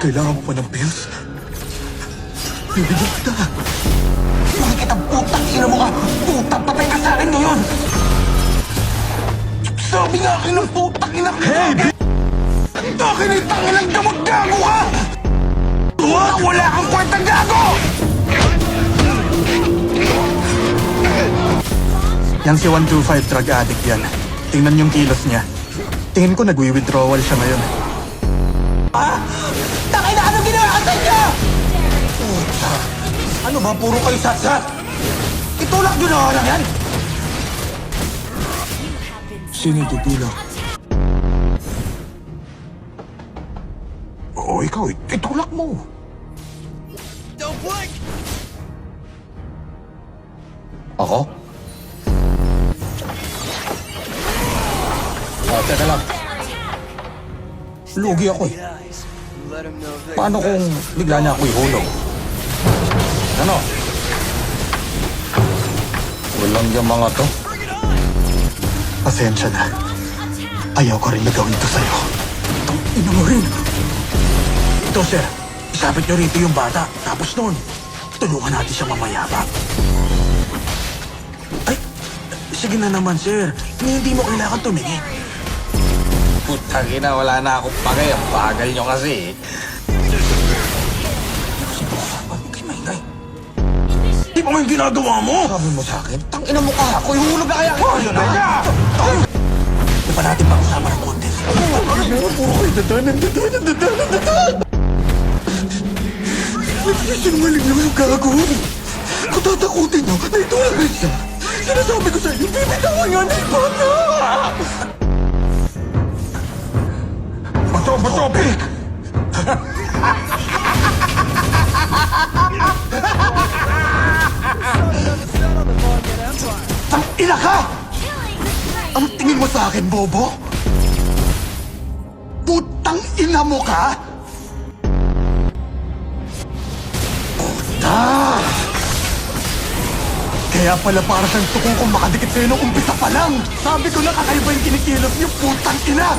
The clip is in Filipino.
Kailangan mo pa ng pills? Bibigyan kita. Bakit ang putang ina mo ka? Putang patay ka sa akin ngayon! Sabi nga akin ng putang ina ko! Hey, Akin ay tangilang gamot gago ka! Wala kang kwentang gago! Yang si 125 drug addict yan. Tingnan yung kilos niya. Tingin ko nagwi-withdrawal siya ngayon. Tangina, ano ginawa ka sa inyo? Puta! Ano ba? Puro kayo satsat! Itulak nyo na nga lang yan! Sino tutulak? Oo, ikaw. Itulak mo. Ako? Teka lang. Lugi ako eh. Paano kung bigla niya ako ihulog? Ano? Walang yung mga to. Pasensya na. Ayaw ko rin na gawin to sa'yo. Ina mo rin. Ito, sir. Isabit nyo rito yung bata. Tapos noon, tulungan natin siya mamaya ba? Ay, sige na naman, sir. Hindi mo kailangan tumingin. Putang ina, wala na akong pake. Ang bagal nyo kasi. Huwag kayo maingay. Di ba yung ginagawa mo? Sabi mo sa akin, tangina mo ka. Ako ihulog na kaya. Oh, yun na. Di ba natin pag-usama ng contest? Puro kayo dadanan. Sinungaling naman yung gago. Kung tatakutin nyo, naitulak rin siya. Sinasabi ko sa inyo, bibitawan nga na yung bata! Bato, Pik! Ang ina ka! Ang tingin mo sa akin, bobo? Putang ina mo ka? Puta! Kaya pala para siyang tukong kung makadikit sa'yo nung umpisa pa lang. Sabi ko na kakaiba yung kinikilos niyo, putang ina!